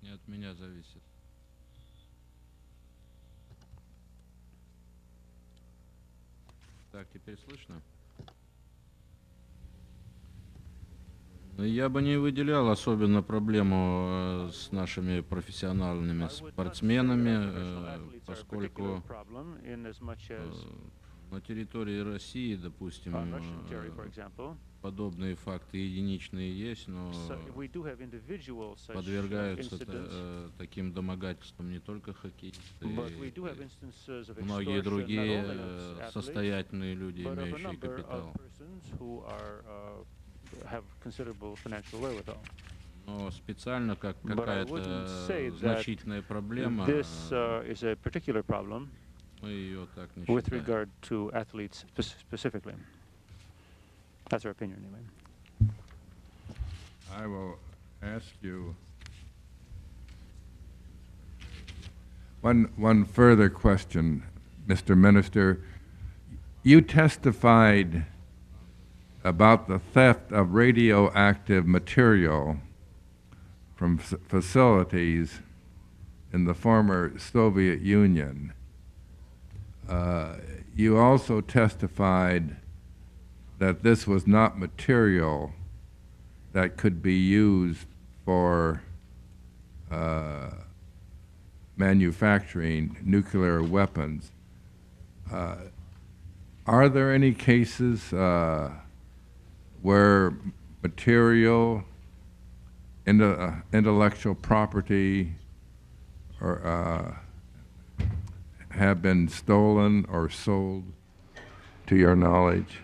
Не от меня зависит. Так, теперь слышно? Я бы не выделял особенно проблему с нашими профессиональными спортсменами, поскольку на территории России, допустим, подобные факты единичные есть, но подвергаются таким домогательствам не только хоккеисты, многие другие состоятельные люди, имеющие капитал. Но специально как какая-то значительная проблема, мы ее так не with считаем. regard to athletes specifically. That's our opinion, anyway. I will ask you one further question, Mr. Minister. You testified about the theft of radioactive material from facilities in the former Soviet Union. You also testified that this was not material that could be used for manufacturing nuclear weapons. Are there any cases where material, intellectual property, or have been stolen or sold, to your knowledge?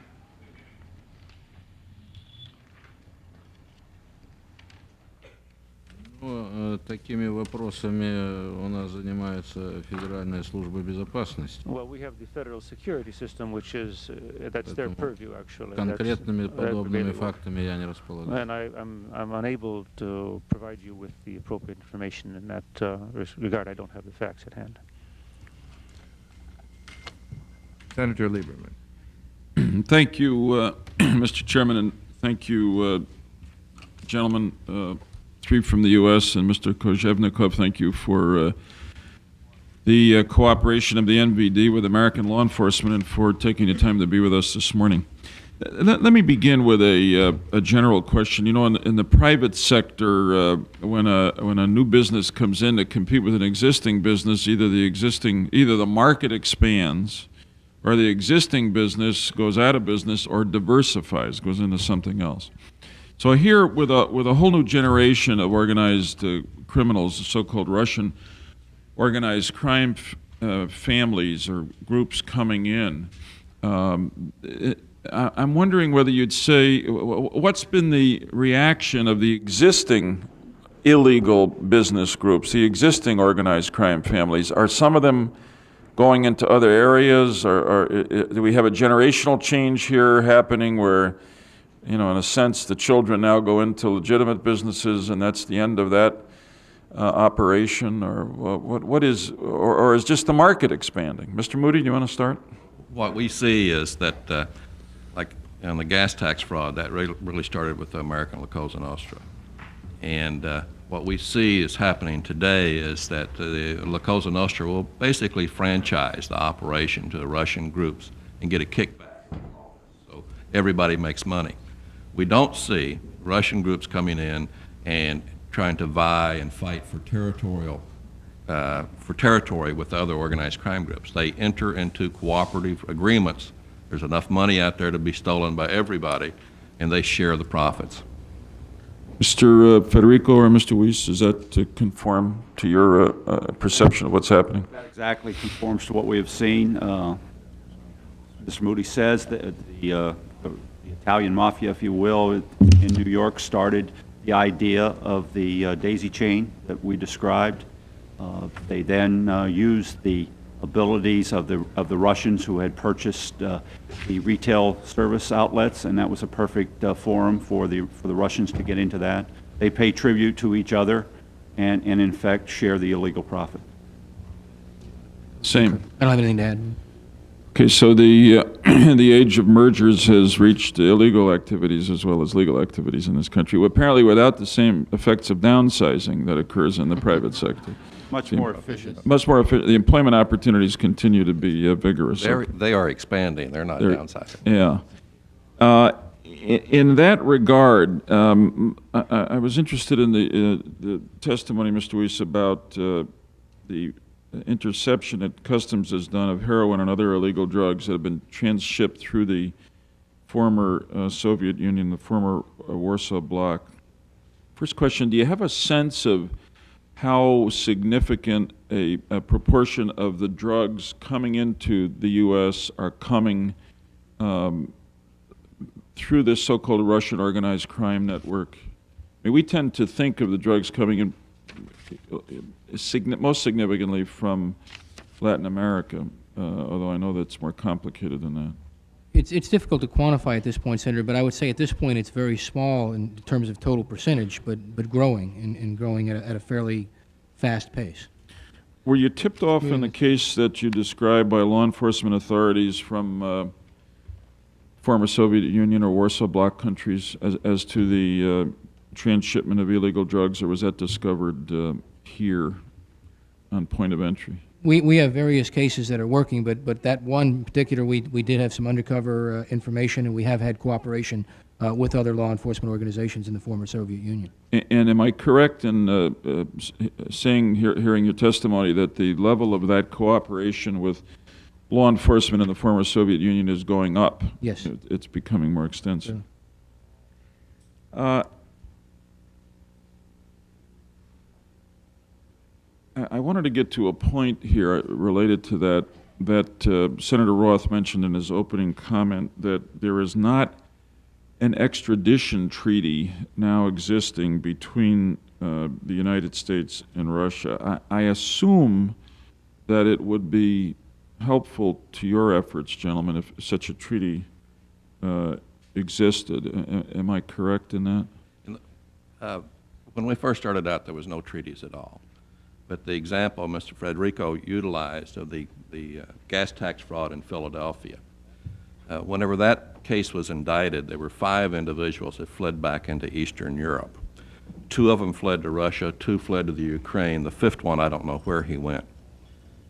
Такими вопросами у нас занимается Федеральная служба безопасности. Well, we have the federal security system, which is that's their purview, actually. Конкретными подобными фактами я не располагаю. And I'm unable to provide you with the appropriate information in that regard. I don't have the facts at hand. Senator Lieberman. Thank you, Mr. Chairman, and thank you, gentlemen, three from the U.S., and Mr. Kozhevnikov, thank you for the cooperation of the NVD with American law enforcement and for taking the time to be with us this morning. Let me begin with a general question. You know, in the private sector, when a new business comes in to compete with an existing business, either the market expands, or the existing business goes out of business, or diversifies, goes into something else. So here, with a whole new generation of organized criminals, the so-called Russian organized crime families or groups coming in, I'm wondering whether you'd say, what's been the reaction of the existing illegal business groups, the existing organized crime families? Are some of them going into other areas, or do we have a generational change here happening where, you know, in a sense, the children now go into legitimate businesses and that's the end of that operation, or what is, or is just the market expanding? Mr. Moody, do you want to start? What we see is that, like on the gas tax fraud, that really started with the American La Cosa Nostra. And what we see is happening today is that the La Cosa Nostra will basically franchise the operation to the Russian groups and get a kickback. So everybody makes money. We don't see Russian groups coming in and trying to vie and fight for territory with other organized crime groups. They enter into cooperative agreements. There's enough money out there to be stolen by everybody, and they share the profits. Mr. Federico or Mr. Weiss, does that conform to your perception of what's happening? That exactly conforms to what we have seen. Mr. Moody says that the Italian mafia, if you will, in New York started the idea of the daisy chain that we described. They then used the abilities of the Russians who had purchased the retail service outlets, and that was a perfect forum for the Russians to get into that. They pay tribute to each other and in fact share the illegal profit. Same. I don't have anything to add. Okay, so the the age of mergers has reached illegal activities as well as legal activities in this country, apparently without the same effects of downsizing that occurs in the private sector. Much more efficient. Much more efficient. The employment opportunities continue to be vigorous. They are expanding, they're not They're- downsizing. Yeah. In that regard, I was interested in the testimony, Mr. Weiss, about the interception that Customs has done of heroin and other illegal drugs that have been transshipped through the former Soviet Union, the former Warsaw Bloc. First question, do you have a sense of how significant a proportion of the drugs coming into the U.S. are coming through this so-called Russian organized crime network? I mean, we tend to think of the drugs coming in most significantly from Latin America, although I know that's more complicated than that. It's difficult to quantify at this point, Senator, but I would say at this point it's very small in terms of total percentage, but growing, and growing at a fairly fast pace. Were you tipped off in the case that you described by law enforcement authorities from former Soviet Union or Warsaw Bloc countries as to the transshipment of illegal drugs, or was that discovered here on point of entry? We have various cases that are working, but that one in particular, we did have some undercover information, and we have had cooperation with other law enforcement organizations in the former Soviet Union. And am I correct in hearing your testimony, that the level of that cooperation with law enforcement in the former Soviet Union is going up? Yes. It's becoming more extensive. I wanted to get to a point here related to that Senator Roth mentioned in his opening comment, that there is not an extradition treaty now existing between the United States and Russia. I assume that it would be helpful to your efforts, gentlemen, if such a treaty existed. Am I correct in that? When we first started out, there was no treaties at all. But the example Mr. Federico utilized of the gas tax fraud in Philadelphia, whenever that case was indicted, there were 5 individuals that fled back into Eastern Europe. 2 of them fled to Russia, 2 fled to the Ukraine. The 5th one, I don't know where he went.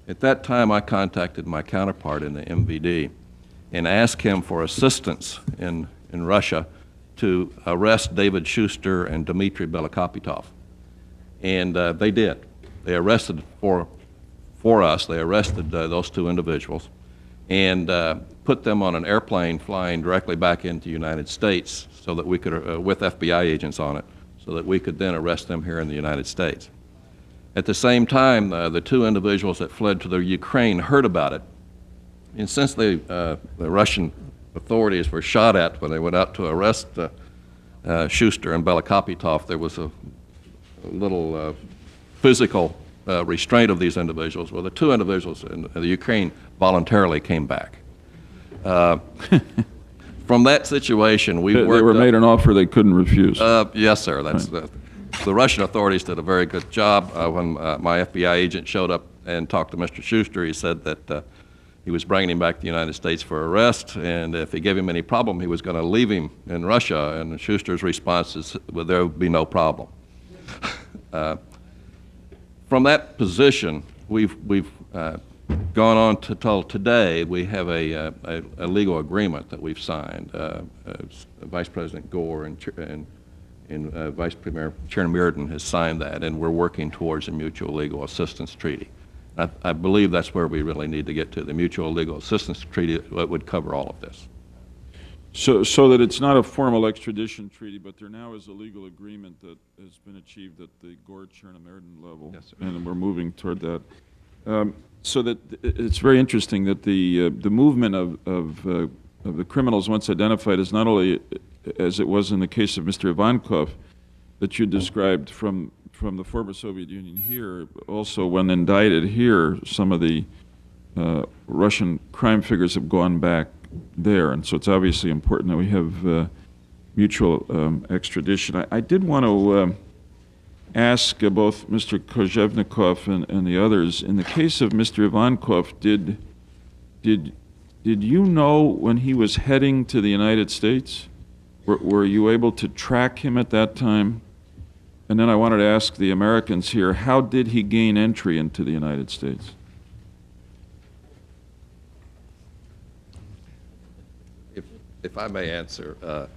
At that time, I contacted my counterpart in the MVD and asked him for assistance in Russia to arrest David Schuster and Dmitry Belokopitov. And they did. They arrested for us. They arrested those 2 individuals and put them on an airplane flying directly back into the United States, so that we could, with FBI agents on it, so that we could then arrest them here in the United States. At the same time, the 2 individuals that fled to the Ukraine heard about it, and since the Russian authorities were shot at when they went out to arrest Schuster and Belokopitov, there was a little physical restraint of these individuals. Well, the 2 individuals in the Ukraine voluntarily came back. From that situation, we They were made an offer they couldn't refuse. Yes, sir. That's the Russian authorities did a very good job. When my FBI agent showed up and talked to Mr. Schuster, he said that he was bringing him back to the United States for arrest, and if he gave him any problem, he was going to leave him in Russia. And Schuster's response is, well, there would be no problem. From that position, we've gone on to till today. We have a legal agreement that we've signed. Vice President Gore and Vice Premier Chairman Meredith has signed that, and we're working towards a mutual legal assistance treaty. I believe that's where we really need to get to. The mutual legal assistance treaty would cover all of this. So that it's not a formal extradition treaty, but there now is a legal agreement that has been achieved at the Gore-Chernomyrdin level. Yes, sir. And we're moving toward that. So that it's very interesting that the movement of the criminals once identified is not only, as it was in the case of Mr. Ivankov, that you described from the former Soviet Union here, also when indicted here, some of the Russian crime figures have gone back there, and so it's obviously important that we have mutual extradition. I did want to ask both Mr. Kozhevnikov and the others, in the case of Mr. Ivankov, did did you know when he was heading to the United States? Were you able to track him at that time? And then I wanted to ask the Americans here, how did he gain entry into the United States? If I may answer,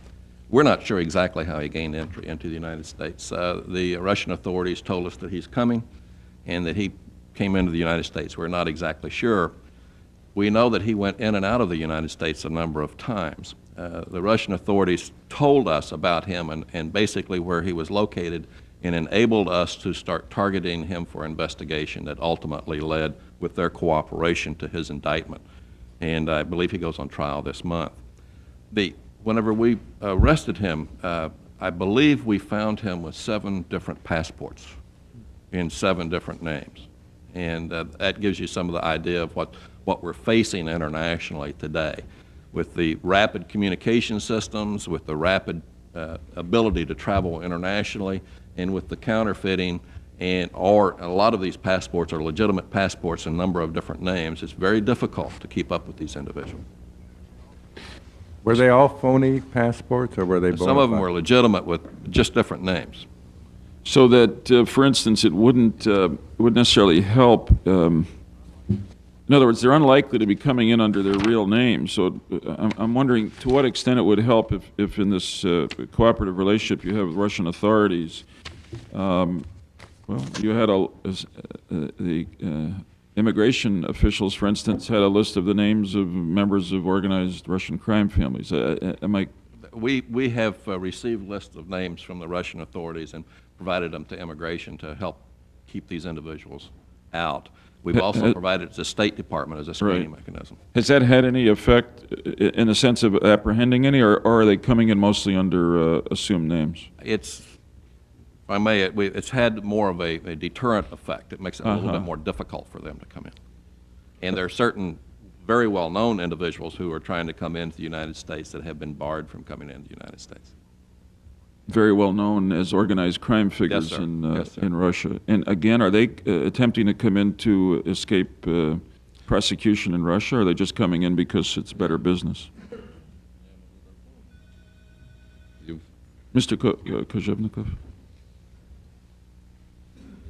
we're not sure exactly how he gained entry into the United States. The Russian authorities told us that he's coming and that he came into the United States. We're not exactly sure. We know that he went in and out of the United States a number of times. The Russian authorities told us about him and basically where he was located and enabled us to start targeting him for investigation that ultimately led, with their cooperation, to his indictment. And I believe he goes on trial this month. Whenever we arrested him, I believe we found him with 7 different passports in 7 different names. And that gives you some of the idea of what we're facing internationally today. With the rapid communication systems, with the rapid ability to travel internationally, and with the counterfeiting, or a lot of these passports are legitimate passports in a number of different names, it's very difficult to keep up with these individuals. Were they all phony passports, or were they bona Some of them fide? were legitimate with just different names. So that, for instance, it wouldn't necessarily help. In other words, they're unlikely to be coming in under their real names. So I'm wondering to what extent it would help if in this cooperative relationship you have with Russian authorities, well, you had the immigration officials, for instance, had a list of the names of members of organized Russian crime families. We have received lists of names from the Russian authorities and provided them to immigration to help keep these individuals out. We've also provided it to the State Department as a screening mechanism. Has that had any effect in the sense of apprehending any, or are they coming in mostly under assumed names? It's, if I may, it's had more of a deterrent effect. It makes it a little bit more difficult for them to come in. And there are certain very well-known individuals who are trying to come into the United States that have been barred from coming into the United States. Very well known as organized crime figures Yes, sir. in Yes, sir. in Russia. And again, are they attempting to come in to escape prosecution in Russia, or are they just coming in because it's better business? Mr. Kojevnikov.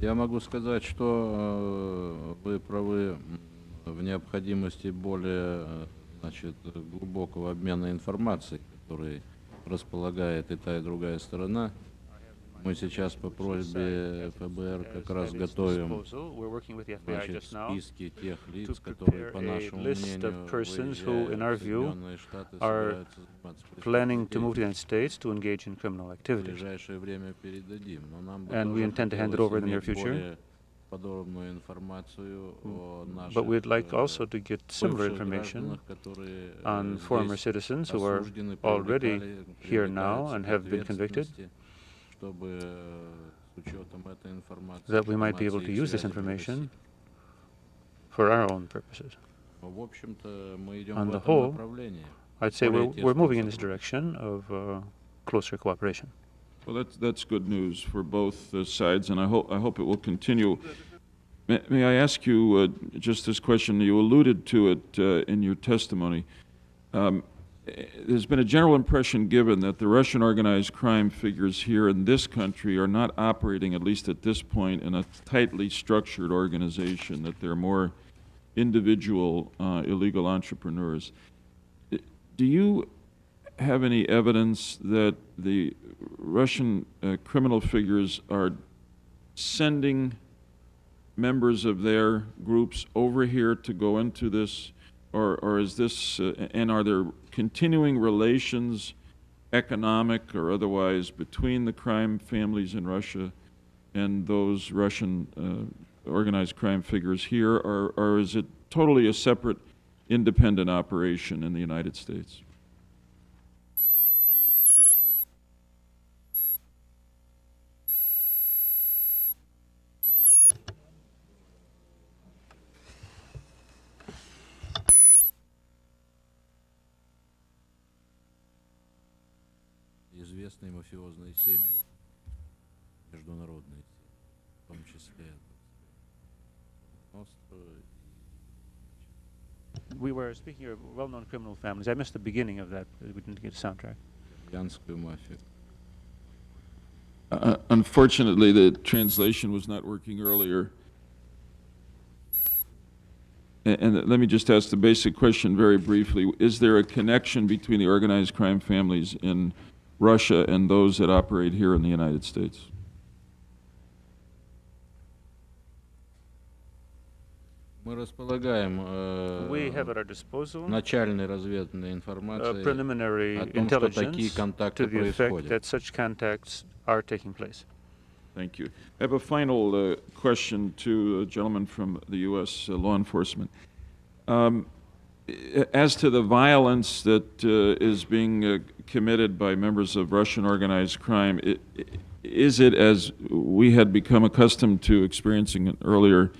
Я могу сказать, что вы правы в необходимости более, значит, глубокого обмена информацией, который располагает и та, и другая сторона. Мы сейчас по просьбе ФБР как раз готовим, значит, списки тех лиц, которые, по нашему мнению, выезжают в Соединенные Штаты, собираются заниматься planning to move to the преступлением. United States to engage in criminal В activities. ближайшее время передадим. Но нам бы And we тоже intend to hand it хотелось over in the near иметь future. более подробную информацию о наших But we'd like also to get similar бывших information гражданах, которые on former здесь citizens who are осуждены, already привлекаются here now and к have been convicted, ответственности, чтобы с учетом этой информации, that we might be able to use this information for our own purposes. В общем-то, мы идем On в the этом whole, направлении. I'd say более we're moving in тесного this сотрудничества. direction of closer cooperation. Well, that's good news for both sides, and I hope it will continue. May I ask you just this question? You alluded to it in your testimony. There's been a general impression given that the Russian organized crime figures here in this country are not operating, at least at this point, in a tightly structured organization, that they're more individual illegal entrepreneurs. Do you have any evidence that the Russian criminal figures are sending members of their groups over here to go into this, or is this, and are there continuing relations, economic or otherwise, between the crime families in Russia and those Russian organized crime figures here, or is it totally a separate, independent operation in the United States? Известные мафиозные семьи, международные семьи, в том числе We were speaking of well-known criminal families. I missed the beginning of that. We didn't get a soundtrack. Янскую мафию. Unfortunately, the translation was not working earlier. And let me just ask the basic question very briefly. Is there a connection between the organized crime families in Russia and those that operate here in the United States? Мы располагаем We have at our disposal начальной разведывательной информацией preliminary о том, что такие intelligence контакты to the effect происходят. that such contacts are taking place. Thank you. I have a final question to a gentleman from the U.S. Law enforcement. As to the violence that is being committed by members of Russian organized crime, is it, as we had become accustomed to experiencing in earlier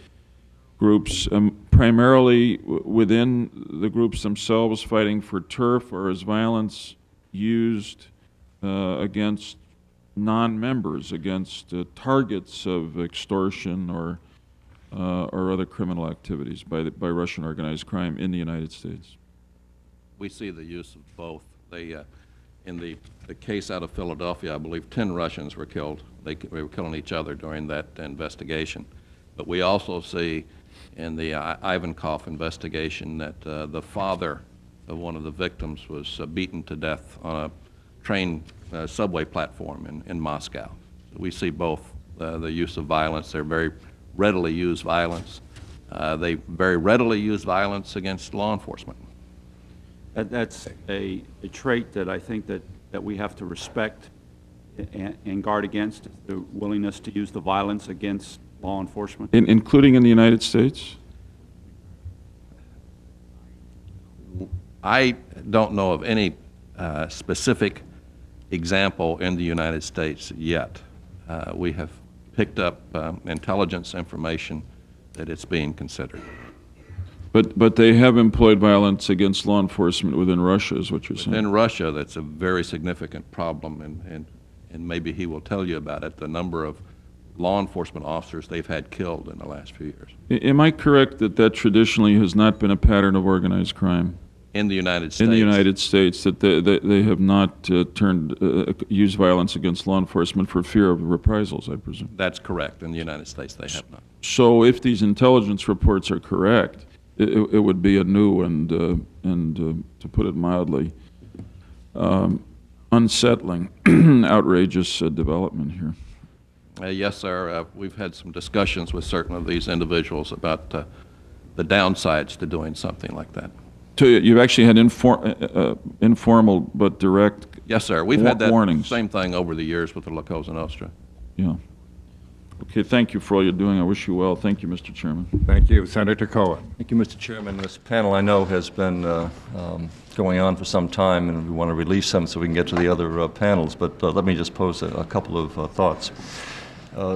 groups, primarily within the groups themselves fighting for turf, or is violence used against non-members, against targets of extortion or other criminal activities by Russian organized crime in the United States? We see the use of both. In the case out of Philadelphia, I believe 10 Russians were killed. They were killing each other during that investigation. But we also see in the Ivankov investigation that the father of one of the victims was beaten to death on a train subway platform in Moscow. We see both the use of violence. They're very readily used violence. They very readily use violence against law enforcement. That's a trait that I think that we have to respect and guard against, the willingness to use the violence against law enforcement. Including in the United States? I don't know of any specific example in the United States yet. We have picked up intelligence information that it's being considered. But they have employed violence against law enforcement within Russia, is what you're saying? In Russia, that's a very significant problem, and maybe he will tell you about it, the number of law enforcement officers they've had killed in the last few years. Am I correct that traditionally has not been a pattern of organized crime? In the United States? In the United States, that they have not used violence against law enforcement for fear of reprisals, I presume? That's correct. In the United States, they have not. So if these intelligence reports are correct, it would be a new and to put it mildly, unsettling, outrageous development here. Yes, sir. We've had some discussions with certain of these individuals about the downsides to doing something like that. So you've actually had informal but direct Yes, sir. We've had that warnings. same thing over the years with the La Cosa Nostra. Yeah. Okay, thank you for all you're doing. I wish you well. Thank you, Mr. Chairman. Thank you. Senator Cohen. Thank you, Mr. Chairman. This panel, I know, has been going on for some time, and we want to release some so we can get to the other panels, but let me just pose a couple of thoughts.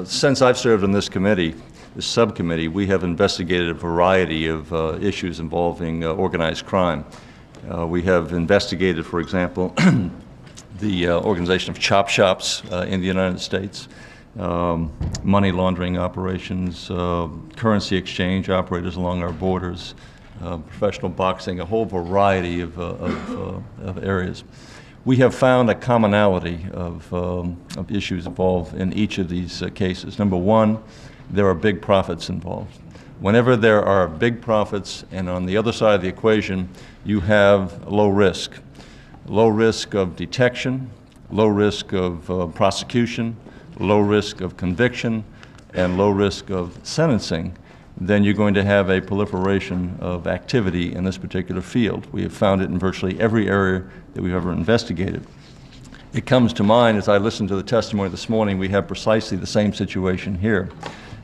Since I've served on this committee, this subcommittee, we have investigated a variety of issues involving organized crime. We have investigated, for example, the organization of chop shops in the United States, money laundering operations, currency exchange operators along our borders, professional boxing, a whole variety of areas. We have found a commonality of issues involved in each of these cases. Number one, there are big profits involved. Whenever there are big profits, and on the other side of the equation, you have low risk of detection, low risk of prosecution, low risk of conviction, and low risk of sentencing, then you're going to have a proliferation of activity in this particular field. We have found it in virtually every area that we've ever investigated. It comes to mind as I listened to the testimony this morning, we have precisely the same situation here.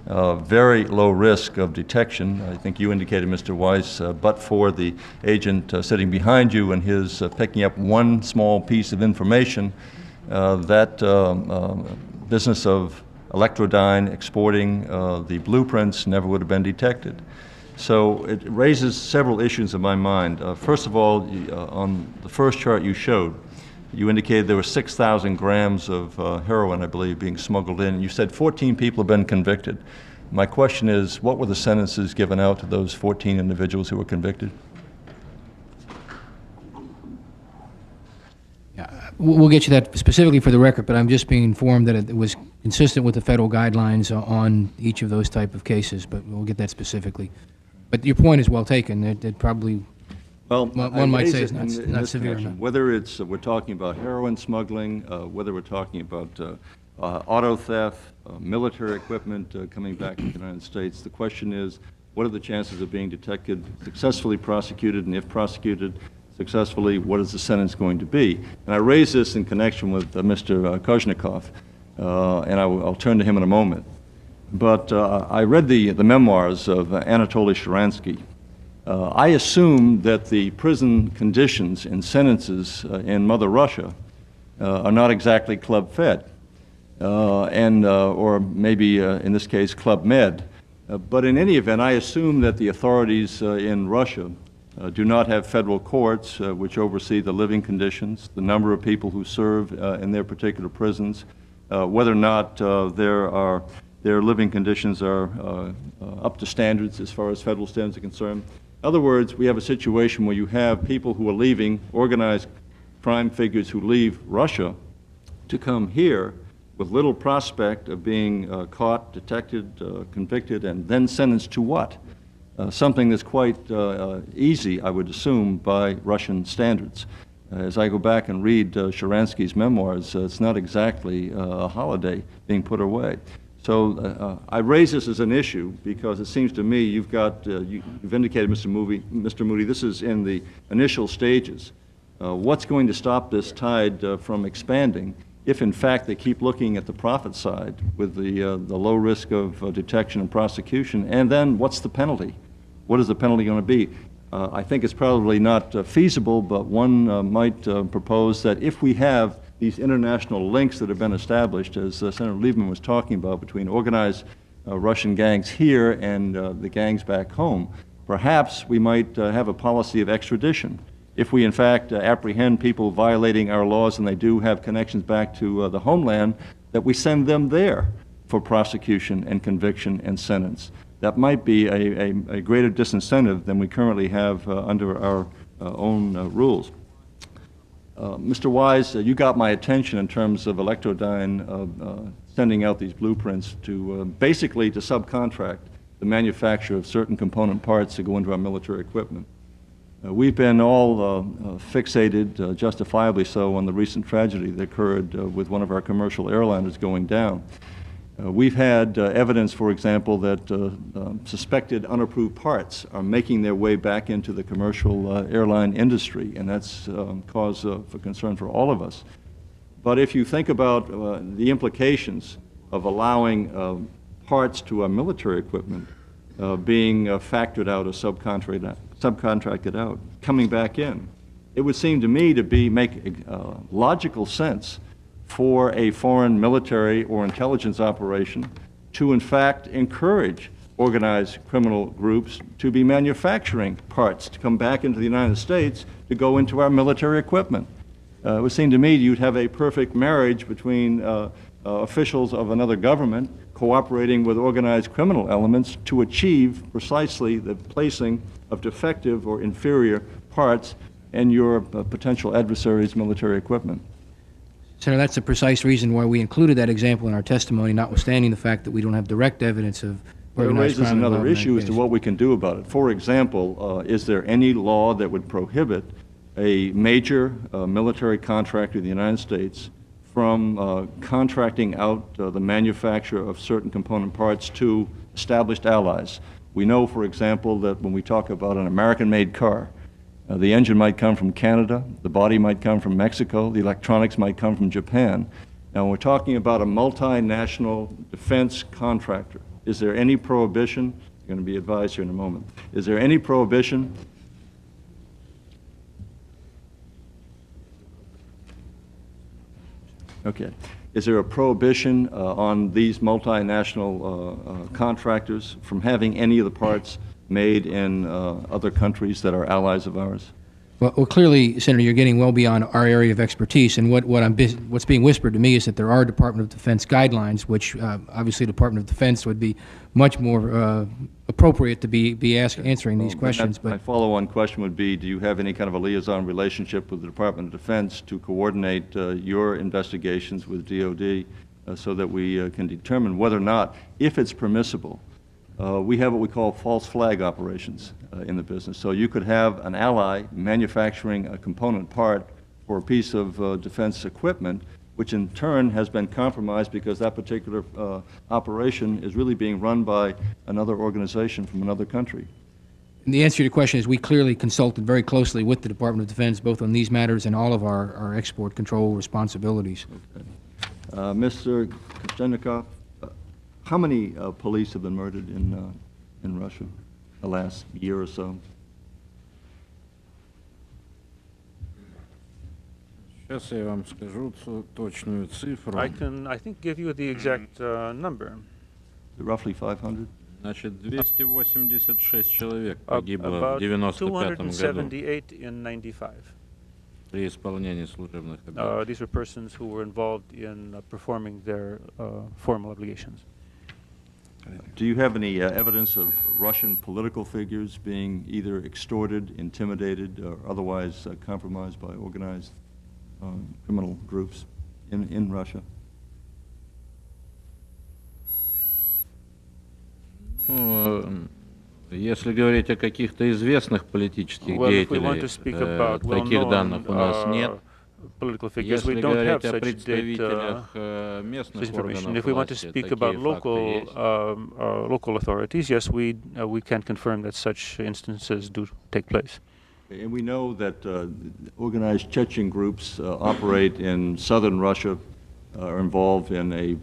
Very low risk of detection. I think you indicated, Mr. Weiss, but for the agent sitting behind you and his picking up one small piece of information, that business of Electrodyne exporting the blueprints never would have been detected. So it raises several issues in my mind. First of all, on the first chart you showed, you indicated there were 6,000 grams of heroin, I believe, being smuggled in. You said 14 people have been convicted. My question is, what were the sentences given out to those 14 individuals who were convicted? We'll get you that specifically for the record, but I'm just being informed that it was consistent with the federal guidelines on each of those type of cases, but we'll get that specifically. But your point is well taken. It probably, Well, one might raise say it it's in not this severe connection. enough. Whether it's, we're talking about heroin smuggling, whether we're talking about auto theft, military equipment coming back into the United States, the question is, what are the chances of being detected, successfully prosecuted, and if prosecuted successfully, what is the sentence going to be? And I raise this in connection with Mr. Kozhnikov, and I'll turn to him in a moment. But I read the memoirs of Anatoly Sharansky. I assume that the prison conditions and sentences in Mother Russia are not exactly Club Fed, or maybe in this case Club Med. But in any event, I assume that the authorities in Russia do not have federal courts which oversee the living conditions, the number of people who serve in their particular prisons, whether or not their living conditions are up to standards as far as federal standards are concerned. In other words, we have a situation where you have people who are leaving, organized crime figures who leave Russia to come here with little prospect of being caught, detected, convicted, and then sentenced to what? Something that's quite easy, I would assume, by Russian standards. As I go back and read Sharansky's memoirs, it's not exactly a holiday being put away. So I raise this as an issue because it seems to me you've indicated, Mr. Moody, this is in the initial stages. What's going to stop this tide from expanding if, in fact, they keep looking at the profit side with the low risk of detection and prosecution? And then what's the penalty? What is the penalty going to be? I think it's probably not feasible, but one might propose that if we have these international links that have been established, as Senator Lieberman was talking about, between organized Russian gangs here and the gangs back home, perhaps we might have a policy of extradition. If we, in fact, apprehend people violating our laws and they do have connections back to the homeland, that we send them there for prosecution and conviction and sentence. That might be a greater disincentive than we currently have under our own rules. Mr. Wise, you got my attention in terms of Electrodyne sending out these blueprints to basically to subcontract the manufacture of certain component parts to go into our military equipment. We've been all fixated, justifiably so, on the recent tragedy that occurred with one of our commercial airliners going down. We've had evidence, for example, that suspected unapproved parts are making their way back into the commercial airline industry, and that's cause for concern for all of us. But if you think about the implications of allowing parts to our military equipment being factored out or subcontracted out, coming back in, it would seem to me to make logical sense for a foreign military or intelligence operation to, in fact, encourage organized criminal groups to be manufacturing parts to come back into the United States to go into our military equipment. It would seem to me you'd have a perfect marriage between officials of another government cooperating with organized criminal elements to achieve precisely the placing of defective or inferior parts in your potential adversary's military equipment. Senator, that's the precise reason why we included that example in our testimony, notwithstanding the fact that we don't have direct evidence of But it organized raises crime another involved in that issue as to case. what we can do about it. For example, is there any law that would prohibit a major military contractor in the United States from contracting out the manufacture of certain component parts to established allies? We know, for example, that when we talk about an American-made car, the engine might come from Canada, the body might come from Mexico, the electronics might come from Japan. Now, when we're talking about a multinational defense contractor, is there any prohibition? You're going to be advised here in a moment. Is there any prohibition? Okay. Is there a prohibition on these multinational contractors from having any of the parts made in other countries that are allies of ours? Well, clearly, Senator, you're getting well beyond our area of expertise, and what's being whispered to me is that there are Department of Defense guidelines, which obviously Department of Defense would be much more appropriate to be answering these questions. My But follow-on question would be, do you have any kind of a liaison relationship with the Department of Defense to coordinate your investigations with DOD so that we can determine whether or not, if it's permissible, we have what we call false flag operations in the business. So you could have an ally manufacturing a component part for a piece of defense equipment, which in turn has been compromised because that particular operation is really being run by another organization from another country. the answer to your question is we clearly consulted very closely with the Department of Defense, both on these matters and all of our export control responsibilities. Mr. Koshchenikov, how many police have been murdered in Russia the last year or so? Сейчас я вам скажу точную цифру. I can, I think, give you the exact number. Roughly 500? Значит, 286 человек погибло About в 95 году 278 in 95. при исполнении служебных обязанностей. These were persons who were involved in performing their formal obligations. Do you have any evidence of Russian political figures being either extorted, intimidated, or otherwise compromised by organized criminal groups in Russia? Ну, если говорить о каких-то известных политических Well, if we want to speak деятелей, about таких данных у нас well-known нет. political figures, we Если don't have говорить о such представителях such местных information. органов If we want to власти, speak такие about факты есть. local authorities, yes, we can confirm that such instances do take place. And we know that organized Chechen groups operate in southern Russia, are involved in a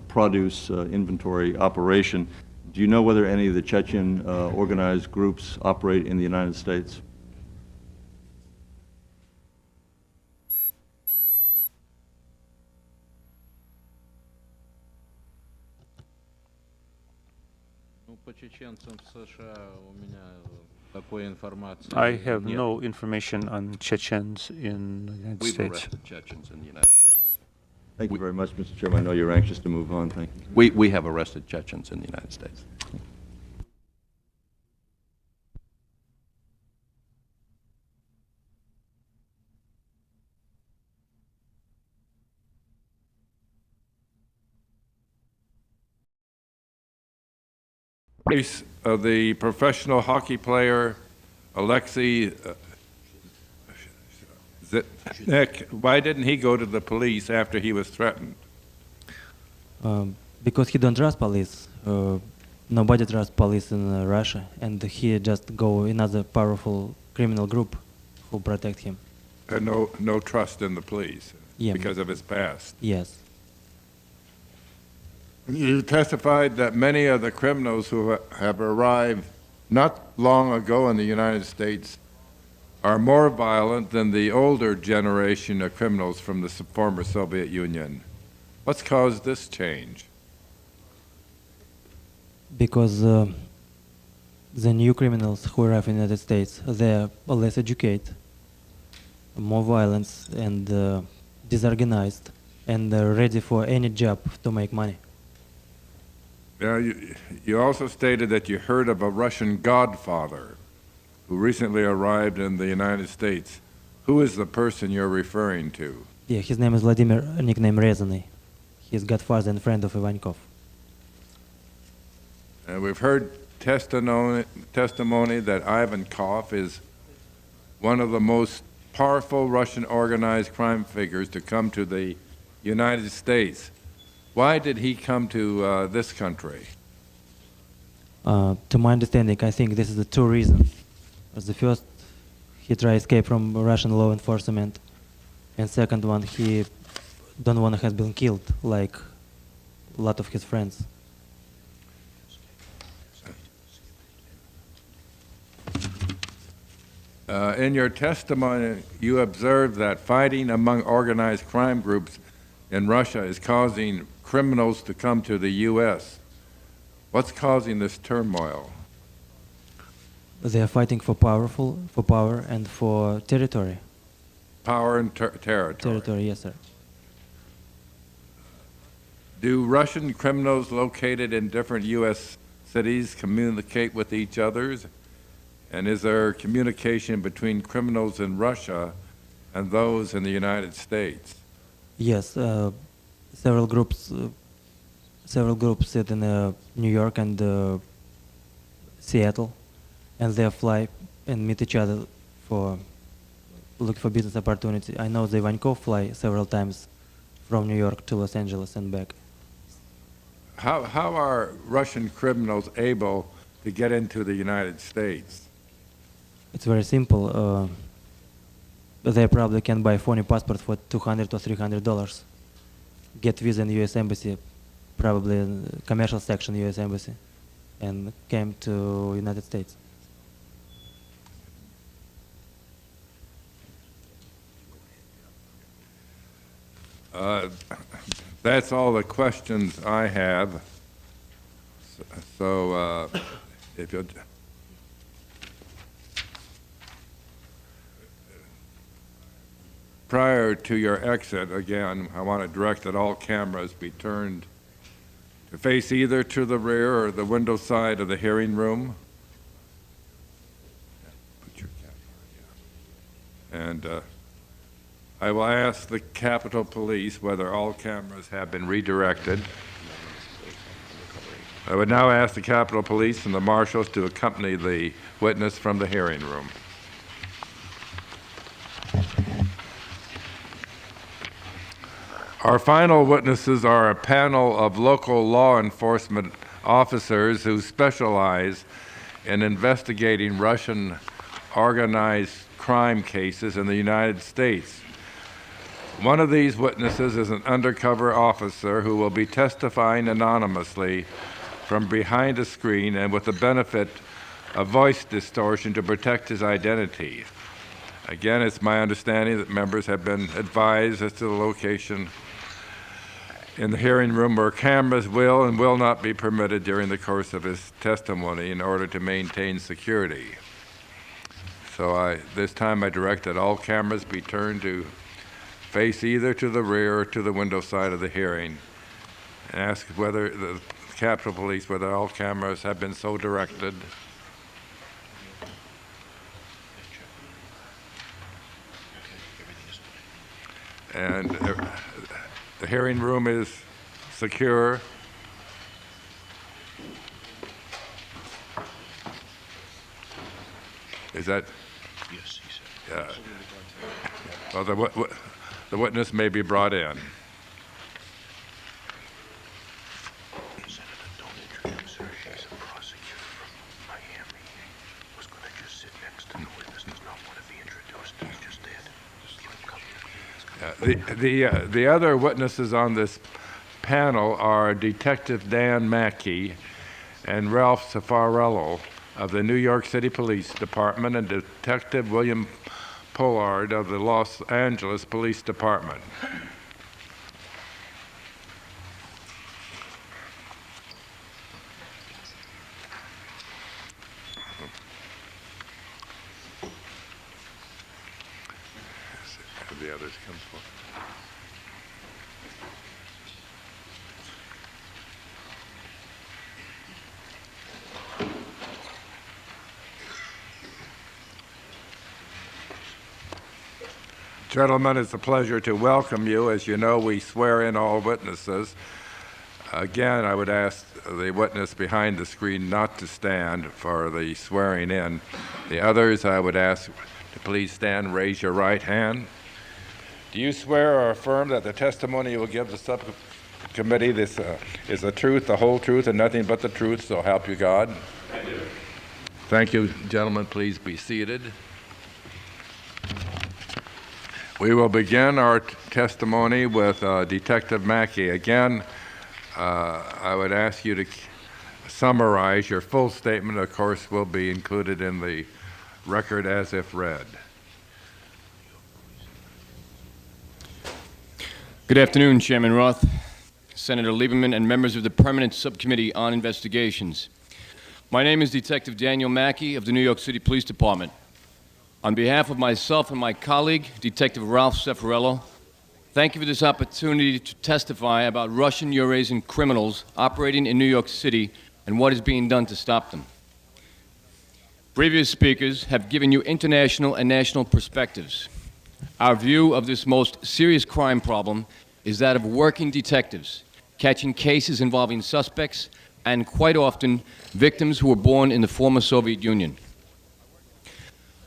produce inventory operation. Do you know whether any of the Chechen organized groups operate in the United States? Ну, по чеченцам в США у меня такой информации I have нет. no information on Chechens in the United We've States. arrested Chechens in the United States. Thank you very much, Mr. Chairman. I know you're anxious to move on. Thank you. We have arrested Chechens in the United States. Case of the professional hockey player Alexei Zitnik, why didn't he go to the police after he was threatened? Because he don't trust police. Nobody trusts police in Russia, and he just go another powerful criminal group who protect him. And no trust in the police Yeah. because of his past. Yes. You testified that many of the criminals who have arrived not long ago in the United States are more violent than the older generation of criminals from the former Soviet Union. What's caused this change? Because the new criminals who arrive in the United States, they're less educated, more violence, and disorganized, and ready for any job to make money. Now, you also stated that you heard of a Russian godfather who recently arrived in the United States. Who is the person you're referring to? Yeah, his name is Vladimir, nickname Rezany. He's godfather and friend of Ivankov. And we've heard testimony that Ivankov is one of the most powerful Russian organized crime figures to come to the United States. Why did he come to this country? To my understanding, I think this is the two reasons. The first, he tried to escape from Russian law enforcement, and second one, he don't want to have been killed like a lot of his friends. In your testimony, you observed that fighting among organized crime groups in Russia is causing criminals to come to the U.S. What's causing this turmoil? They are fighting for power and for territory. Power and territory. Territory, yes, sir. Do Russian criminals located in different U.S. cities communicate with each other? And is there communication between criminals in Russia and those in the United States? Yes, several groups sit in New York and Seattle, and they fly and meet each other for look for business opportunity. I know the Ivankov fly several times from New York to Los Angeles and back. How are Russian criminals able to get into the United States? It's very simple. They probably can buy a phony passport for $200 or $300. Get visa in the U.S. Embassy, probably in the commercial section U.S. Embassy, and came to United States. That's all the questions I have. So if you'll... Prior to your exit, again, I want to direct that all cameras be turned to face either to the rear or the window side of the hearing room. Put your camera, yeah. And I will ask the Capitol Police whether all cameras have been redirected. I would now ask the Capitol Police and the marshals to accompany the witness from the hearing room. Our final witnesses are a panel of local law enforcement officers who specialize in investigating Russian organized crime cases in the United States. One of these witnesses is an undercover officer who will be testifying anonymously from behind a screen and with the benefit of voice distortion to protect his identity. Again, it's my understanding that members have been advised as to the location in the hearing room where cameras will and will not be permitted during the course of his testimony in order to maintain security. So this time I direct that all cameras be turned to face either to the rear or to the window side of the hearing, and ask whether the Capitol Police, whether all cameras have been so directed. And the hearing room is secure. Is that? Yes, he said. Well, the witness may be brought in. Senator, don't introduce her. She's a prosecutor from Miami. Was going to just sit next to the witness. Does not want to be introduced. He's just dead. The other witnesses on this panel are Detective Dan Mackey and Ralph Safarello of the New York City Police Department and Detective William Pollard of the Los Angeles Police Department. Have the others come forward? Gentlemen, it's a pleasure to welcome you. As you know, we swear in all witnesses. Again, I would ask the witness behind the screen not to stand for the swearing in. The others, I would ask to please stand and raise your right hand. Do you swear or affirm that the testimony you will give the subcommittee is the truth, the whole truth, and nothing but the truth, so help you God? I do. Thank you, gentlemen. Please be seated. We will begin our testimony with Detective Mackey. Again, I would ask you to summarize your full statement. Of course, will be included in the record as if read. Good afternoon, Chairman Roth, Senator Lieberman, and members of the Permanent Subcommittee on Investigations. My name is Detective Daniel Mackey of the New York City Police Department. On behalf of myself and my colleague, Detective Ralph Cefarello, thank you for this opportunity to testify about Russian Eurasian criminals operating in New York City and what is being done to stop them. Previous speakers have given you international and national perspectives. Our view of this most serious crime problem is that of working detectives, catching cases involving suspects and, quite often, victims who were born in the former Soviet Union.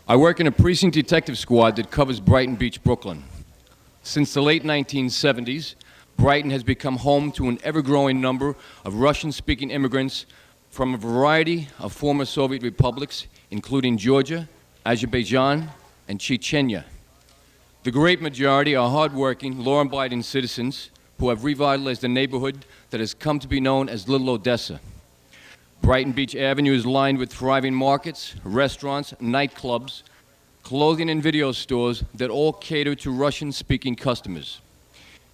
I work in a precinct detective squad that covers Brighton Beach, Brooklyn. Since the late 1970s, Brighton has become home to an ever-growing number of Russian-speaking immigrants from a variety of former Soviet republics, including Georgia, Azerbaijan, and Chechnya. The great majority are hard-working, law-abiding citizens who have revitalized a neighborhood that has come to be known as Little Odessa. Brighton Beach Avenue is lined with thriving markets, restaurants, nightclubs, clothing and video stores that all cater to Russian-speaking customers.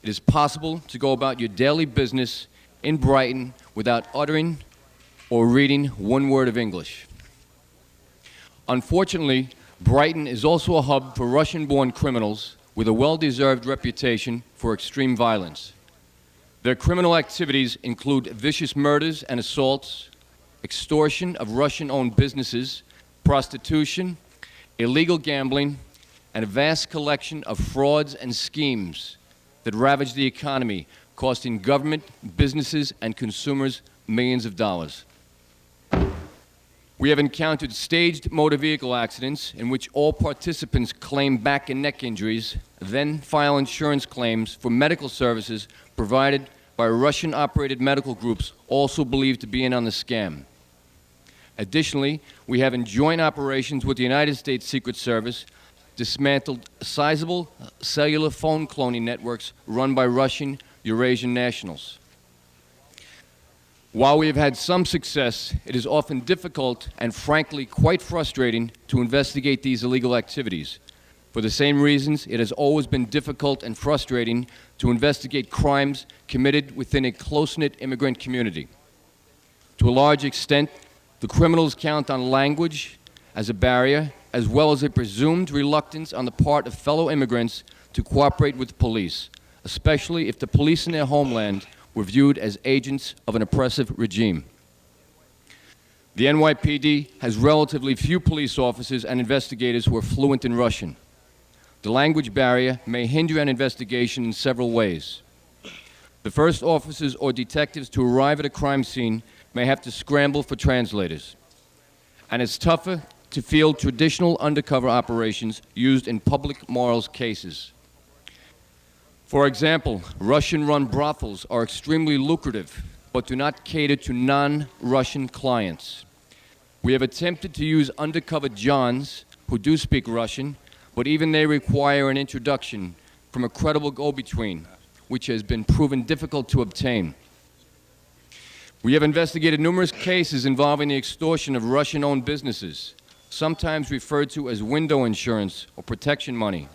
It is possible to go about your daily business in Brighton without uttering or reading one word of English. Unfortunately, Brighton is also a hub for Russian-born criminals with a well-deserved reputation for extreme violence. Their criminal activities include vicious murders and assaults, extortion of Russian-owned businesses, prostitution, illegal gambling, and a vast collection of frauds and schemes that ravage the economy, costing government, businesses, and consumers millions of dollars. We have encountered staged motor vehicle accidents in which all participants claim back and neck injuries, then file insurance claims for medical services provided by Russian-operated medical groups also believed to be in on the scam. Additionally, we have in joint operations with the United States Secret Service dismantled sizable cellular phone cloning networks run by Russian Eurasian nationals. While we have had some success, it is often difficult and frankly quite frustrating to investigate these illegal activities. For the same reasons, it has always been difficult and frustrating to investigate crimes committed within a close-knit immigrant community. To a large extent, the criminals count on language as a barrier, as well as a presumed reluctance on the part of fellow immigrants to cooperate with the police, especially if the police in their homeland were viewed as agents of an oppressive regime. The NYPD has relatively few police officers and investigators who are fluent in Russian. The language barrier may hinder an investigation in several ways. The first officers or detectives to arrive at a crime scene may have to scramble for translators. And it's tougher to field traditional undercover operations used in public morals cases. For example, Russian-run brothels are extremely lucrative, but do not cater to non-Russian clients. We have attempted to use undercover Johns who do speak Russian, but even they require an introduction from a credible go-between, which has been proven difficult to obtain. We have investigated numerous cases involving the extortion of Russian-owned businesses, sometimes referred to as window insurance or protection money.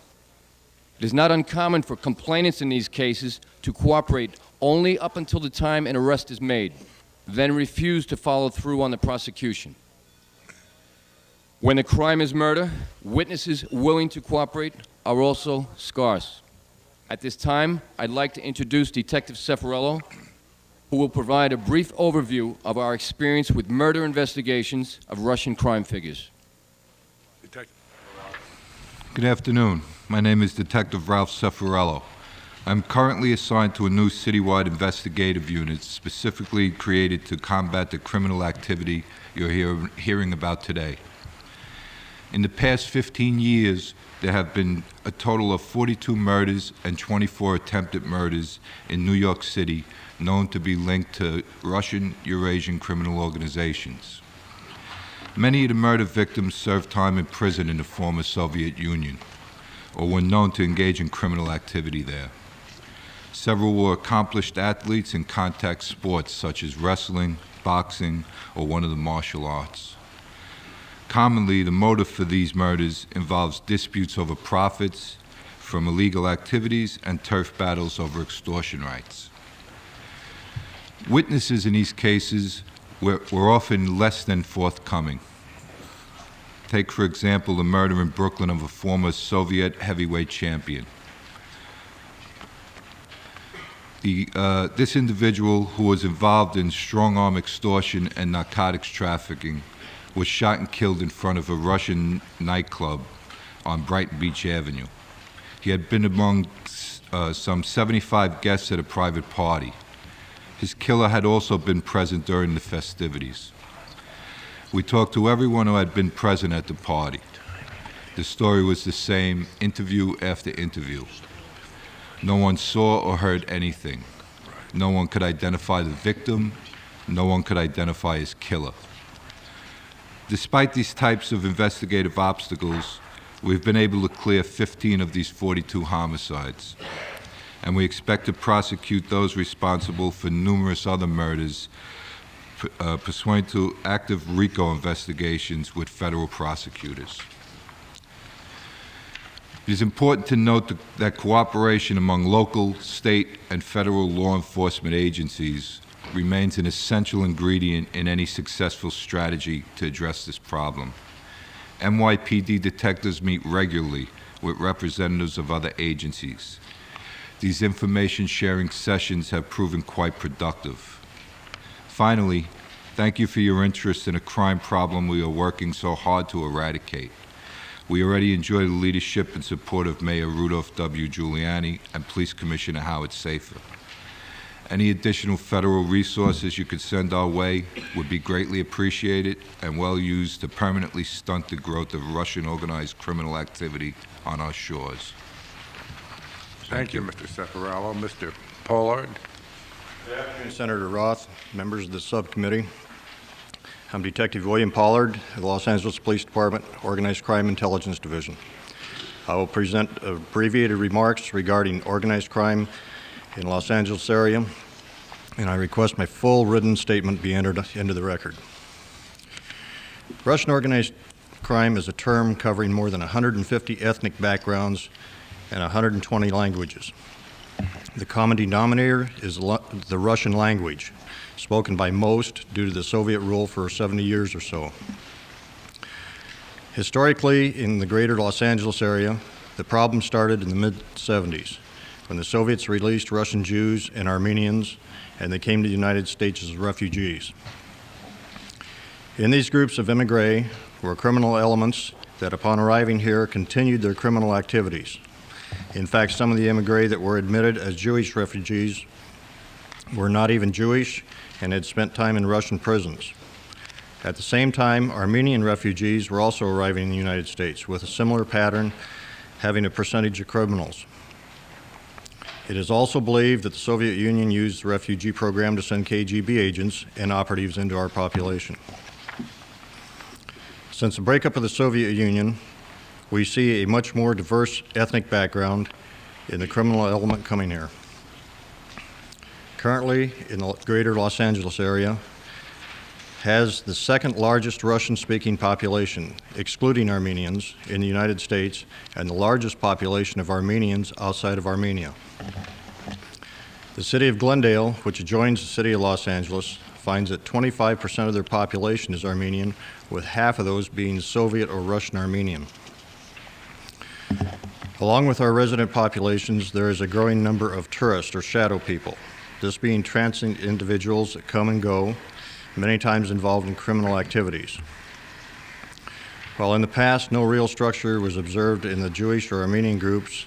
It is not uncommon for complainants in these cases to cooperate only up until the time an arrest is made, then refuse to follow through on the prosecution. When the crime is murder, witnesses willing to cooperate are also scarce. At this time, I'd like to introduce Detective Cefarello, who will provide a brief overview of our experience with murder investigations of Russian crime figures. Good afternoon. My name is Detective Ralph Cefarello. I'm currently assigned to a new citywide investigative unit specifically created to combat the criminal activity you're hearing about today. In the past 15 years, there have been a total of 42 murders and 24 attempted murders in New York City known to be linked to Russian Eurasian criminal organizations. Many of the murder victims served time in prison in the former Soviet Union, or were known to engage in criminal activity there. Several were accomplished athletes in contact sports such as wrestling, boxing, or one of the martial arts. Commonly, the motive for these murders involves disputes over profits from illegal activities and turf battles over extortion rights. Witnesses in these cases were often less than forthcoming. Take, for example, the murder in Brooklyn of a former Soviet heavyweight champion. This individual, who was involved in strong-arm extortion and narcotics trafficking, was shot and killed in front of a Russian nightclub on Brighton Beach Avenue. He had been among some 75 guests at a private party. His killer had also been present during the festivities. We talked to everyone who had been present at the party. The story was the same, interview after interview. No one saw or heard anything. No one could identify the victim. No one could identify his killer. Despite these types of investigative obstacles, we've been able to clear 15 of these 42 homicides, and we expect to prosecute those responsible for numerous other murders pursuant to active RICO investigations with federal prosecutors. It is important to note that cooperation among local, state, and federal law enforcement agencies remains an essential ingredient in any successful strategy to address this problem. NYPD detectives meet regularly with representatives of other agencies. These information-sharing sessions have proven quite productive. Finally, thank you for your interest in a crime problem we are working so hard to eradicate. We already enjoy the leadership and support of Mayor Rudolph W. Giuliani and Police Commissioner Howard Safir. Any additional federal resources you could send our way would be greatly appreciated and well used to permanently stunt the growth of Russian organized criminal activity on our shores. Thank you, Mr. Seffarello. Mr. Pollard. Good afternoon, Senator Roth, members of the subcommittee. I'm Detective William Pollard of the Los Angeles Police Department Organized Crime Intelligence Division. I will present abbreviated remarks regarding organized crime in the Los Angeles area, and I request my full written statement be entered into the record. Russian organized crime is a term covering more than 150 ethnic backgrounds and 120 languages. The common denominator is the Russian language, spoken by most due to the Soviet rule for 70 years or so. Historically, in the greater Los Angeles area, the problem started in the mid-70s, when the Soviets released Russian Jews and Armenians, and they came to the United States as refugees. In these groups of immigrants were criminal elements that upon arriving here continued their criminal activities. In fact, some of the immigrants that were admitted as Jewish refugees were not even Jewish and had spent time in Russian prisons. At the same time, Armenian refugees were also arriving in the United States with a similar pattern, having a percentage of criminals. It is also believed that the Soviet Union used the refugee program to send KGB agents and operatives into our population. Since the breakup of the Soviet Union, we see a much more diverse ethnic background in the criminal element coming here. Currently, in the greater Los Angeles area, has the second largest Russian-speaking population, excluding Armenians, in the United States, and the largest population of Armenians outside of Armenia. The city of Glendale, which adjoins the city of Los Angeles, finds that 25% of their population is Armenian, with half of those being Soviet or Russian Armenian. Along with our resident populations, there is a growing number of tourists or shadow people, this being transient individuals that come and go, many times involved in criminal activities. While in the past no real structure was observed in the Jewish or Armenian groups,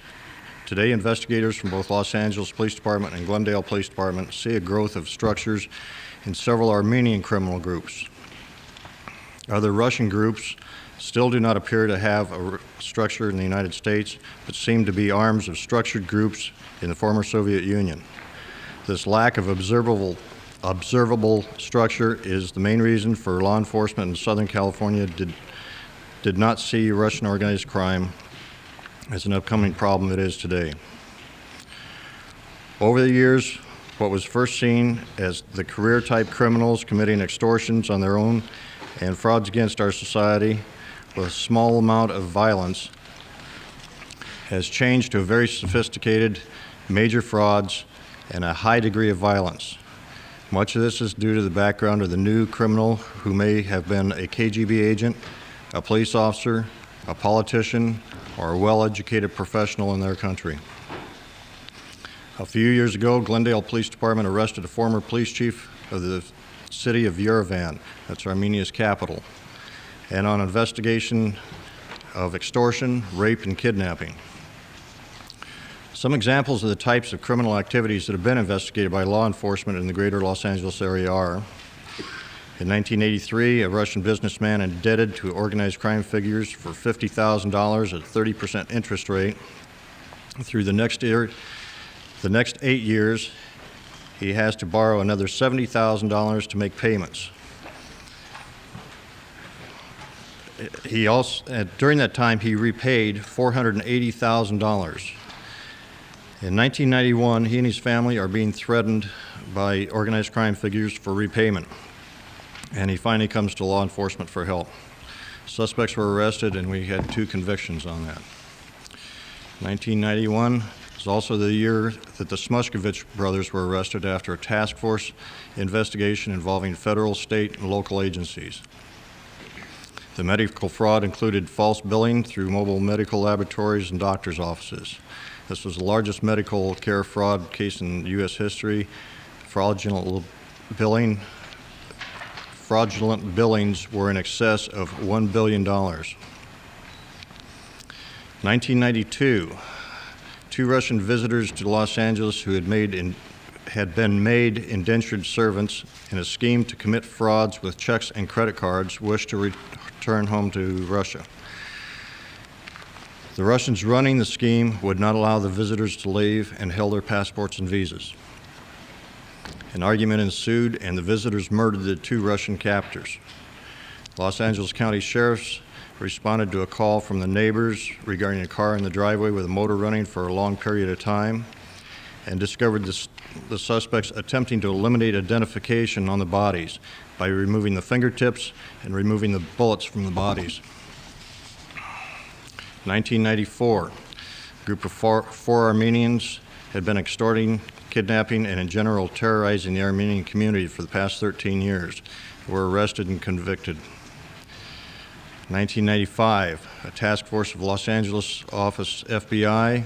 today investigators from both Los Angeles Police Department and Glendale Police Department see a growth of structures in several Armenian criminal groups. Other Russian groups still do not appear to have a structure in the United States, but seem to be arms of structured groups in the former Soviet Union. This lack of observable structure is the main reason for law enforcement in Southern California did not see Russian organized crime as an upcoming problem it is today. Over the years, what was first seen as the career-type criminals committing extortions on their own and frauds against our society with a small amount of violence has changed to a very sophisticated major frauds and a high degree of violence. Much of this is due to the background of the new criminal who may have been a KGB agent, a police officer, a politician, or a well-educated professional in their country. A few years ago, Glendale Police Department arrested a former police chief of the city of Yerevan, that's Armenia's capital, and on investigation of extortion, rape, and kidnapping. Some examples of the types of criminal activities that have been investigated by law enforcement in the greater Los Angeles area are: in 1983, a Russian businessman indebted to organized crime figures for $50,000 at a 30% interest rate. Through the next 8 years, he has to borrow another $70,000 to make payments. He also, during that time, he repaid $480,000. In 1991, he and his family are being threatened by organized crime figures for repayment, and he finally comes to law enforcement for help. Suspects were arrested, and we had 2 convictions on that. 1991 is also the year that the Smushkovich brothers were arrested after a task force investigation involving federal, state, and local agencies. The medical fraud included false billing through mobile medical laboratories and doctors' offices. This was the largest medical care fraud case in U.S. history. Fraudulent billings were in excess of $1 billion. 1992, 2 Russian visitors to Los Angeles who had been made indentured servants in a scheme to commit frauds with checks and credit cards wished to return home to Russia. The Russians running the scheme would not allow the visitors to leave and held their passports and visas. An argument ensued, and the visitors murdered the 2 Russian captors. Los Angeles County sheriffs responded to a call from the neighbors regarding a car in the driveway with a motor running for a long period of time, and discovered the suspects attempting to eliminate identification on the bodies by removing the fingertips and removing the bullets from the bodies. 1994, a group of four Armenians had been extorting, kidnapping, and in general terrorizing the Armenian community for the past 13 years, were arrested and convicted. 1995, a task force of Los Angeles office FBI,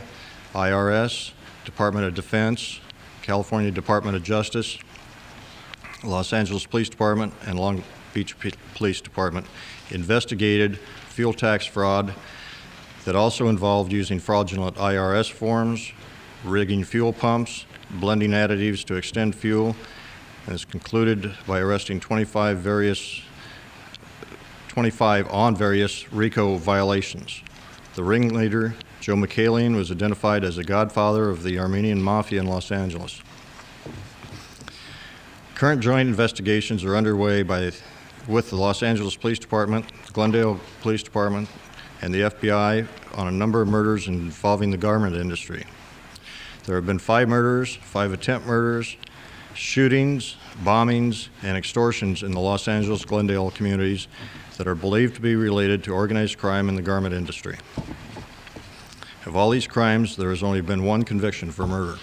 IRS, Department of Defense, California Department of Justice, Los Angeles Police Department, and Long Beach Police Department investigated fuel tax fraud that also involved using fraudulent IRS forms, rigging fuel pumps, blending additives to extend fuel, and is concluded by arresting 25 on various RICO violations. The ringleader, Joe Mikhalian, was identified as the godfather of the Armenian Mafia in Los Angeles. Current joint investigations are underway with the Los Angeles Police Department, the Glendale Police Department, and the FBI on a number of murders involving the garment industry. There have been 5 murders, 5 attempt murders, shootings, bombings, and extortions in the Los Angeles Glendale communities that are believed to be related to organized crime in the garment industry. Of all these crimes, there has only been 1 conviction for murder.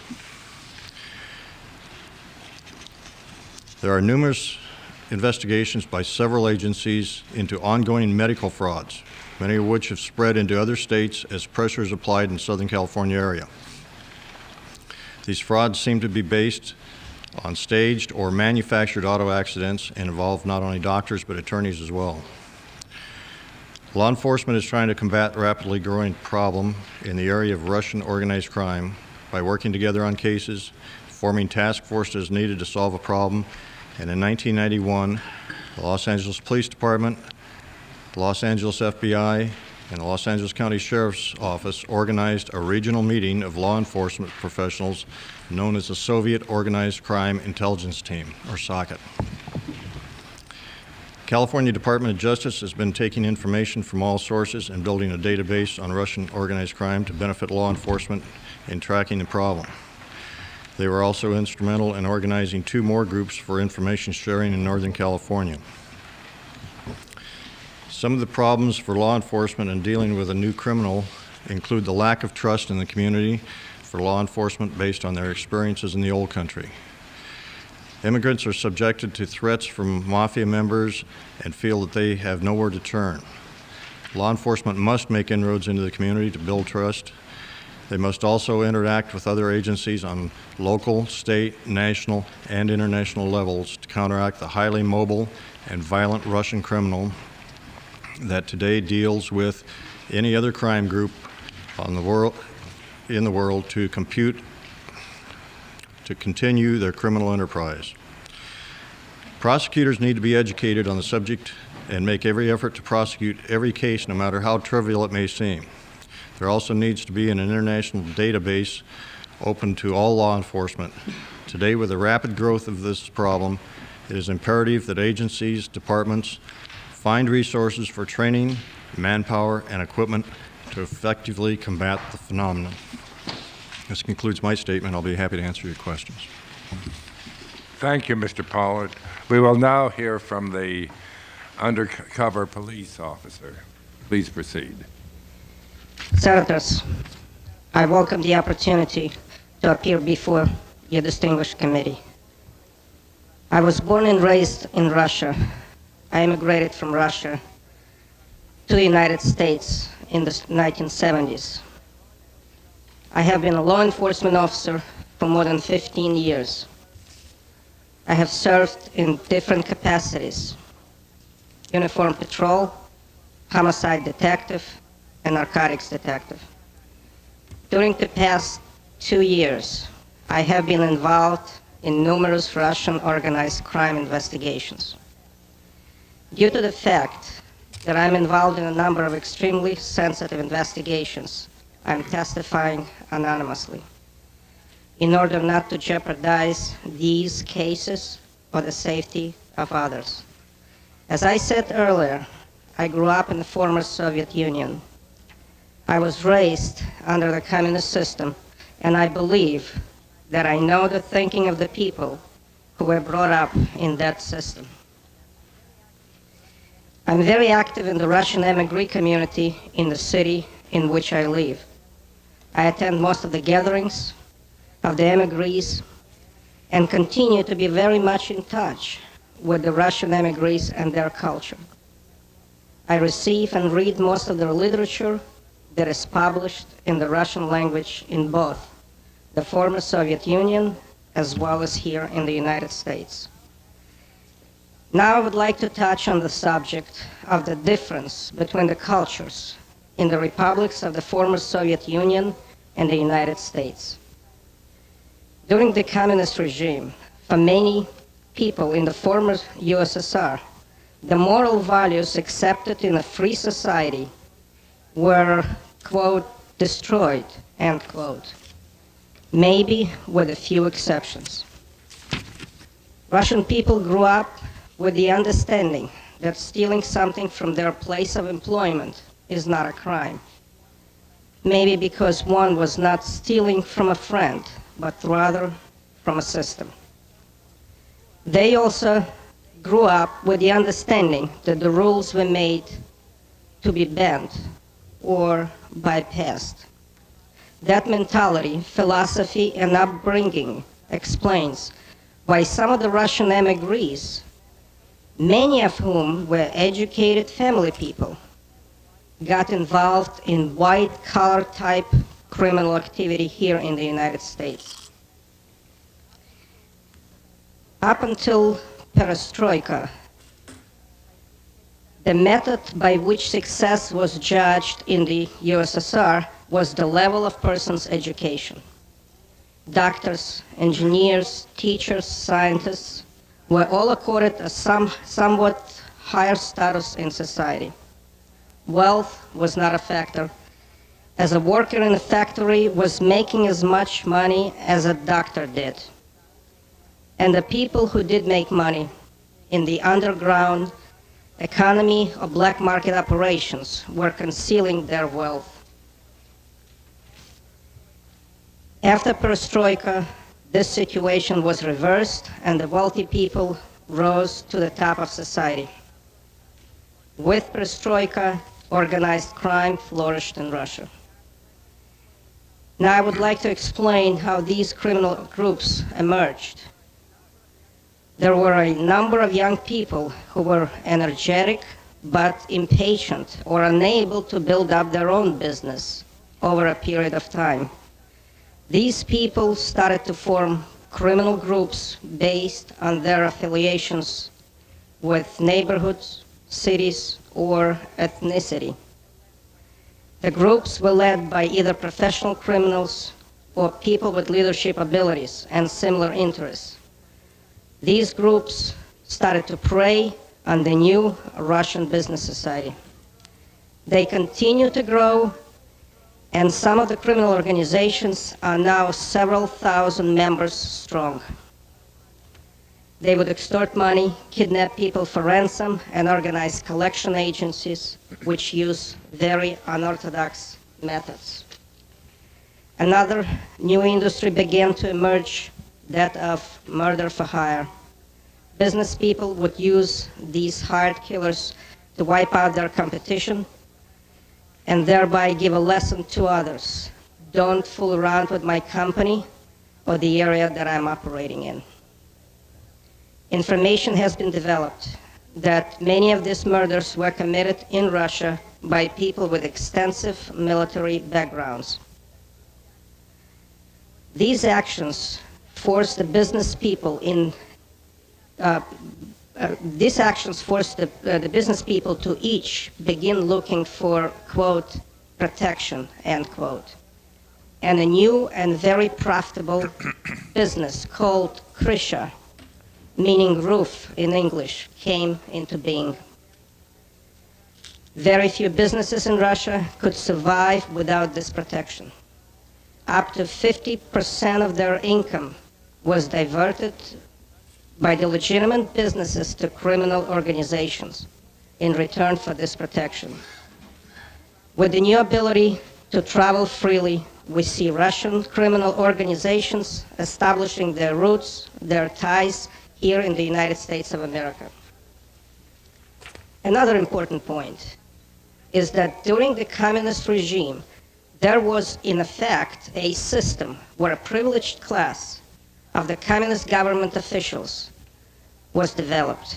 There are numerous investigations by several agencies into ongoing medical frauds, many of which have spread into other states as pressure is applied in Southern California area. These frauds seem to be based on staged or manufactured auto accidents and involve not only doctors but attorneys as well. Law enforcement is trying to combat the rapidly growing problem in the area of Russian organized crime by working together on cases, forming task forces needed to solve a problem, and in 1991, the Los Angeles Police Department, the Los Angeles FBI, and the Los Angeles County Sheriff's Office organized a regional meeting of law enforcement professionals known as the Soviet Organized Crime Intelligence Team, or SOCIT. California Department of Justice has been taking information from all sources and building a database on Russian organized crime to benefit law enforcement in tracking the problem. They were also instrumental in organizing 2 more groups for information sharing in Northern California. Some of the problems for law enforcement in dealing with a new criminal include the lack of trust in the community for law enforcement based on their experiences in the old country. Immigrants are subjected to threats from mafia members and feel that they have nowhere to turn. Law enforcement must make inroads into the community to build trust. They must also interact with other agencies on local, state, national, and international levels to counteract the highly mobile and violent Russian criminal that today deals with any other crime group in the world to continue their criminal enterprise. Prosecutors need to be educated on the subject and make every effort to prosecute every case, no matter how trivial it may seem. There also needs to be an international database open to all law enforcement. Today, with the rapid growth of this problem, it is imperative that agencies, departments, find resources for training, manpower, and equipment to effectively combat the phenomenon. This concludes my statement. I'll be happy to answer your questions. Thank you, Mr. Pollard. We will now hear from the undercover police officer. Please proceed. Senators, I welcome the opportunity to appear before your distinguished committee. I was born and raised in Russia. I immigrated from Russia to the United States in the 1970s. I have been a law enforcement officer for more than 15 years. I have served in different capacities: uniform patrol, homicide detective, and narcotics detective. During the past 2 years, I have been involved in numerous Russian organized crime investigations. Due to the fact that I'm involved in a number of extremely sensitive investigations, I'm testifying anonymously in order not to jeopardize these cases or the safety of others. As I said earlier, I grew up in the former Soviet Union. I was raised under the communist system, and I believe that I know the thinking of the people who were brought up in that system. I'm very active in the Russian emigre community in the city in which I live. I attend most of the gatherings of the emigres and continue to be very much in touch with the Russian emigres and their culture. I receive and read most of their literature that is published in the Russian language in both the former Soviet Union as well as here in the United States. Now I would like to touch on the subject of the difference between the cultures in the republics of the former Soviet Union and the United States. During the communist regime, for many people in the former USSR, the moral values accepted in a free society were, quote, destroyed, end quote, maybe with a few exceptions. Russian people grew up with the understanding that stealing something from their place of employment is not a crime. Maybe because one was not stealing from a friend, but rather from a system. They also grew up with the understanding that the rules were made to be bent or bypassed. That mentality, philosophy, and upbringing explains why some of the Russian emigres, many of whom were educated family people, got involved in white-collar type criminal activity here in the United States. Up until perestroika, the method by which success was judged in the USSR was the level of person's education. Doctors, engineers, teachers, scientists were all accorded a somewhat higher status in society. Wealth was not a factor, as a worker in a factory was making as much money as a doctor did. And the people who did make money in the underground economy of black market operations were concealing their wealth. After perestroika, this situation was reversed and the wealthy people rose to the top of society. With perestroika, organized crime flourished in Russia. Now I would like to explain how these criminal groups emerged. there were a number of young people who were energetic but impatient or unable to build up their own business over a period of time. These people started to form criminal groups based on their affiliations with neighborhoods, cities, or ethnicity. The groups were led by either professional criminals or people with leadership abilities and similar interests. These groups started to prey on the new Russian business society. They continue to grow, and some of the criminal organizations are now several thousand members strong. They would extort money, kidnap people for ransom, and organize collection agencies which use very unorthodox methods. Another new industry began to emerge, that of murder for hire. Business people would use these hired killers to wipe out their competition and thereby give a lesson to others. Don't fool around with my company or the area that I'm operating in. Information has been developed that many of these murders were committed in Russia by people with extensive military backgrounds. These actions forced the business people the business people to each begin looking for, quote, protection, end quote. And a new and very profitable business called Krisha, meaning roof in English, came into being. Very few businesses in Russia could survive without this protection. Up to 50% of their income was diverted by the legitimate businesses to criminal organizations in return for this protection. With the new ability to travel freely, we see Russian criminal organizations establishing their roots, their ties here in the United States of America. Another important point is that during the communist regime, there was in effect a system where a privileged class of the communist government officials was developed.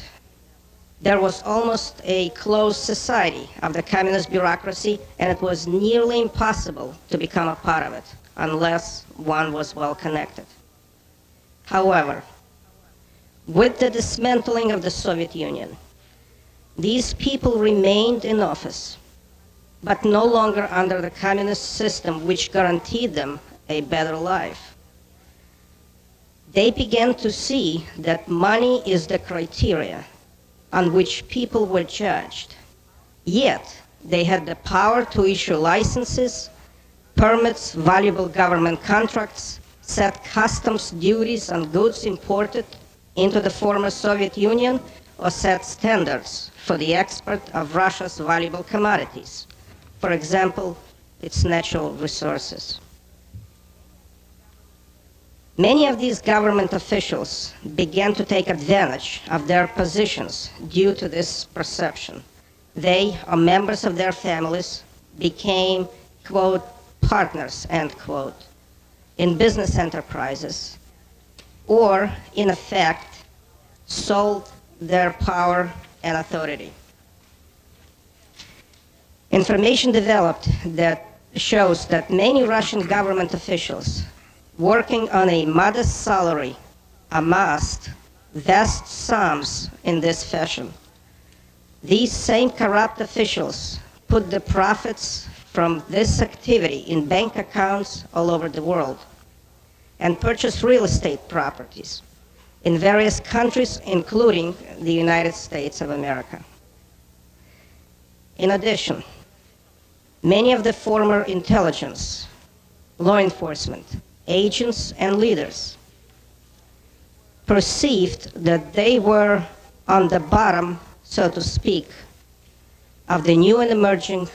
There was almost a closed society of the communist bureaucracy, and it was nearly impossible to become a part of it unless one was well connected. However, with the dismantling of the Soviet Union, these people remained in office, but no longer under the communist system which guaranteed them a better life. They began to see that money is the criteria on which people were judged. Yet, they had the power to issue licenses, permits, valuable government contracts, set customs duties on goods imported into the former Soviet Union, or set standards for the export of Russia's valuable commodities, for example, its natural resources. Many of these government officials began to take advantage of their positions due to this perception. They, or members of their families, became, quote, partners, end quote, in business enterprises, or, in effect, sold their power and authority. Information developed that shows that many Russian government officials working on a modest salary amassed vast sums in this fashion. These same corrupt officials put the profits from this activity in bank accounts all over the world and purchased real estate properties in various countries, including the United States of America. In addition, many of the former intelligence, law enforcement, agents and leaders perceived that they were on the bottom, so to speak, of the new and emerging